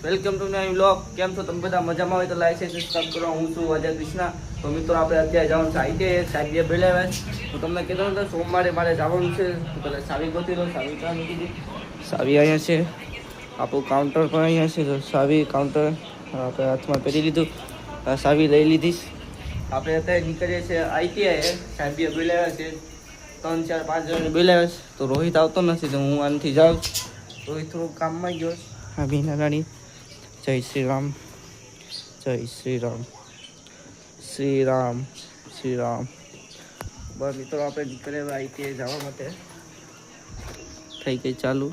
Welcome to my vlog. કેમ છો તમે બધા? મજામાં હોય તો લાઈક શેર સબસ્ક્રાઇબ કરો. હું છું અજય કૃષ્ણા. તો મિત્રો આપણે અત્યારે જવાનું છે આઈટીઆઈ સાહેબ બે બોલાવ્યા છે. તો તમને કીધું ને સોમવારે મારે જવાનું છે. તો પહેલાં સાવી ગોતી લો. સાવી ક્યાં મૂકી દીધી? સાવી અહીંયા છે. આપણું કાઉન્ટર પણ અહીંયા છે. તો સાવી કાઉન્ટર આપણે હાથમાં પહેરી લીધું. સાવી લઈ લીધી. આપણે અત્યારે નીકળીએ છીએ આઈટીઆઈ. સાહેબ બે બોલાવ્યા છે. 3, 4, 5 જણ બોલાવ્યા છે. તો રોહિત આવતો નથી તો હું આનાથી જાઉં. રોહિત થોડું કામમાં ગયો. હા ભીના રાણી. જય શ્રી રામ, જય શ્રી રામ, શ્રી રામ, શ્રી રામ. બસ મિત્રો આપણે નીકળ્યા આઈટીઆઈ જવા માટે થઈ ગઈ ચાલુ.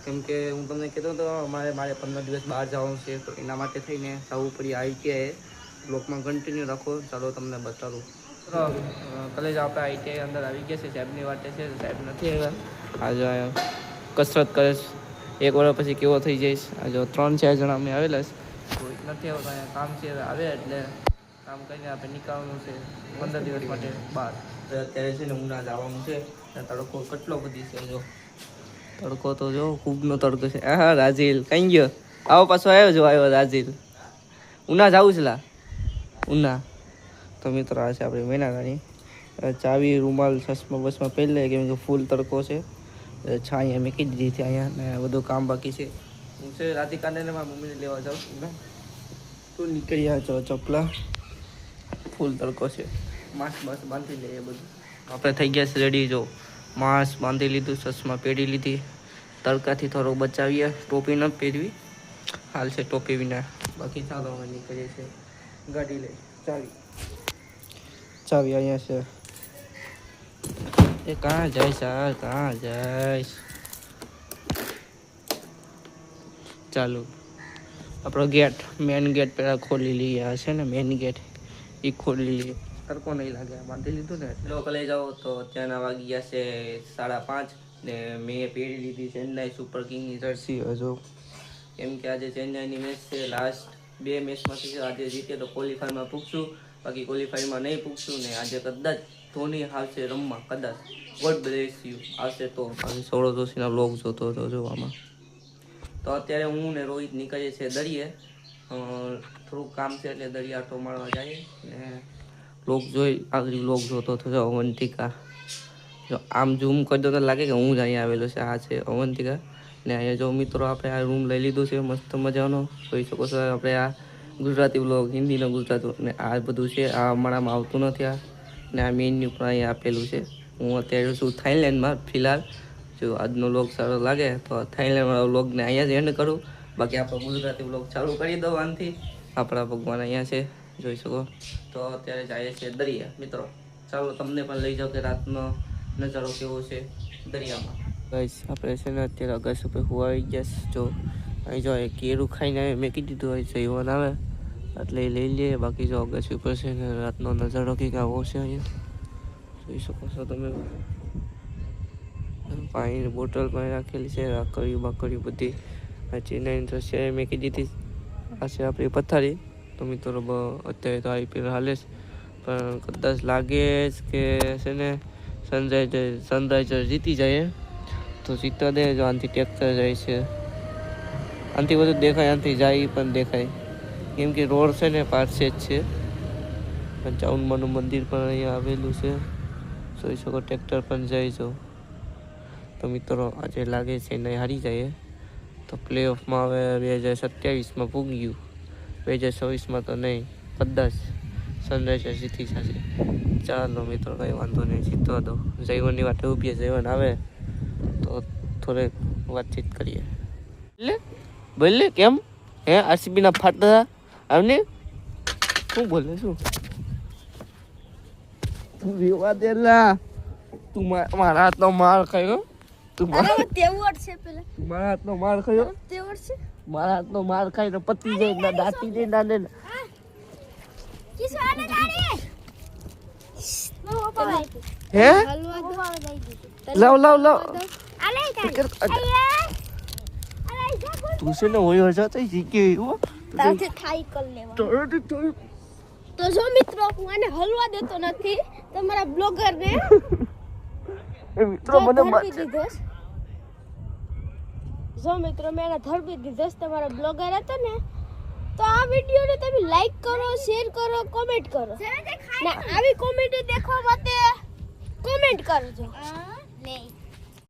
કેમ કે હું તમને કહેતો હતો મારે 15 દિવસ બહાર જવાનું છે. તો એના માટે થઈને જવું પડી આઈટીઆઈ. બ્લોકમાં કન્ટિન્યુ રાખો. ચાલો તમને બતાવું. કલેજ આપણે આઈટીઆઈ અંદર આવી ગયા છે. સાહેબની વાટે છે. સાહેબ નથી આવ્યા. આજે કસરત કરે છે. 1 વર્ષ પછી કેવો થઈ જઈશ. આ જો 3-4 જણા અમે આવેલા છે. કોઈ નથી આવતા. અહીંયા કામ છે આવે એટલે કામ કરીને આપણે નીકળવાનું છે 15 દિવસ માટે બહાર. અત્યારે છે ને ઉના જવાનું છે. તડકો કેટલો બધી છે. જો તડકો તો જો ખૂબનો તડકો છે. હા રાજીલ કઈ ગયો? આવો પાછો આવ્યો રાજીલ. ઉના જવું છે લા ઉના. તો મિત્રો આ છે આપણી મેનારાણી. ચાવી રૂમાલ ચશ્મા બસમાં પહેરી લે કેમ કે ફૂલ તડકો છે. છાંયા મેં કીધી દીધી અહીંયા ને બધું કામ બાકી છે. હું છે રાધિકાને ને મારા મમ્મીને લેવા જાઉં છું ને. તું નીકળી આવ્યો છો ચપલા. ફૂલ તડકો છે. માસ્ક બાંધી લઈએ બધું. આપણે થઈ ગયા છે રેડી. જો માસ્ક બાંધી લીધું, ચશ્મા પહેરી લીધી. તડકાથી થોડો બચાવીએ. ટોપી ન પહેરવી હાલ છે ટોપી વિના. બાકી ચાલો અમે નીકળીએ છીએ. ગાડી લઈ ચાવી અહીંયા છે. એ કहाँ જઈશ? કहाँ જઈશ? ચાલો આપણો ગેટ મેન ગેટ પહેલાં ખોલી લઈએ. આ છે ને મેન ગેટ એ ખોલી લઈએ. તડકો નહીં લાગે. બાંધી લીધું ને. લોકો લઈ જાઓ તો ત્યાંના વાગી ગયા છે 5:30 ને મેં પહેરી લીધી ચેન્નાઈ સુપર કિંગની જર્સી. હજુ કેમ કે આજે ચેન્નાઈની મેચ છે. લાસ્ટ 2 મેચમાંથી આજે જીતે તો ક્વોલિફાયરમાં પૂછશું. બાકી ક્વોલિફાયમાં નહીં પૂછશું ને. આજે કદાચ ધોની આવશે રમવા. કદાચ ગોડ બ્લેસ યુ આવશે તો. સોળો જોશીના બ્લોગ જોતો હતો જોવામાં. તો અત્યારે હું ને રોહિત નીકળીએ છીએ દરિયે. થોડુંક કામ છે એટલે દરિયા આટો મારવા જઈએ ને બ્લોગ જોઈ આગળ બ્લોગ જોતો હતો. જો અવંતિકા જો આમ ઝૂમ કરી દો તો લાગે કે હું જ અહીંયા આવેલો છે. આ છે અવંતિકા ને અહીંયા જો મિત્રો આપણે આ રૂમ લઈ લીધો છે મસ્ત મજાનો. જોઈ શકો છો. આપણે આ ગુજરાતી બ્લોગ હિન્દીનો ગુજરાતી ને આ બધું છે. આ અમારામાં આવતું નથી. આ ને આ મેન્યુ પણ અહીંયા આપેલું છે. હું અત્યારે છું થાઈલેન્ડમાં ફિલહાલ. જો આજનો વ્લોગ સારો લાગે તો થાઈલેન્ડવાળા વ્લોગને અહીંયા જ એન્ડ કરું. બાકી આપણો ગુજરાતી વ્લોગ ચાલુ કરી દઉં આનથી. આપણા ભગવાન અહીંયા છે જોઈ શકો. તો અત્યારે જઈએ છીએ દરિયા મિત્રો. ચાલો તમને પણ લઈ જાઓ કે રાતનો નજારો કેવો છે દરિયામાં. ગાઈસ આપણે છે ને અત્યારે અગાસી ઉપર આવી ગયા. જો અહીં જો કેરું ખાઈને મેં કીધું દીધું હોય જઈવન આવે એટલે લઈ લઈએ. બાકી જો અગાસી ઉપર છે ને રાતનો નજારો કંઈક આવો છે અહીંયા જોઈ શકો છો તમે. પાણીની બોટલ પણ રાખેલી છે. રાખડી બાકડી બધી આ ચેન્નાઈની તો છે મેં કીધી હતી. આ છે આપણી પથારી. તો મિત્રો અત્યારે તો આઈપીએલ હાલે છે પણ કદાચ લાગે કે છે ને સનરાઈઝર જીતી જાય તો જીતવા દે. જો આનાથી ટ્રેક્ટર જાય છે. આનાથી બધું દેખાય. આનાથી જાય પણ દેખાય કેમ કે રોડ છે ને પાસે જ છે. 55માનું મંદિર પણ અહીંયા આવેલું છે જોઈ શકો. ટ્રેક્ટર પણ જાય છો. તો મિત્રો આજે લાગે છે નહીં હારી જાય તો પ્લે ઓફમાં હવે 2027માં પૂગ્યું. 2026માં તો નહીં. કદાચ સનરાઈઝર જીતી જશે. ચાલો મિત્રો કંઈ વાંધો નહીં. જીતવા દો. જૈવનની વાટે ઊભી. જૈવન આવે તો થોડીક વાતચીત કરીએ. બોલે કેમ હે આરસીબીના ફાટતા આવને શું બોલે શું તું રેવા દેલા. તું મારા હાથનો માર ખાયો. તું મારા હાથનો માર ખાયો. મારા હાથનો માર ખાઈ તો પતી જાય ના દાતી દે ના દે. હે લાવ તું છે ને હોય હજા તો શીખી ગયો. તો જો મિત્રો હું આને હલવા દેતો નથી તમારા બ્લોગર ને. મિત્રો મને જો મિત્રો મેં એના ધરબી દીધો છે તમારા બ્લોગર હતો ને તો આ વિડીયોને તમે લાઈક કરો શેર કરો કોમેન્ટ કરો ને આવી કોમેડી દેખવા માટે કોમેન્ટ કરજો નહીં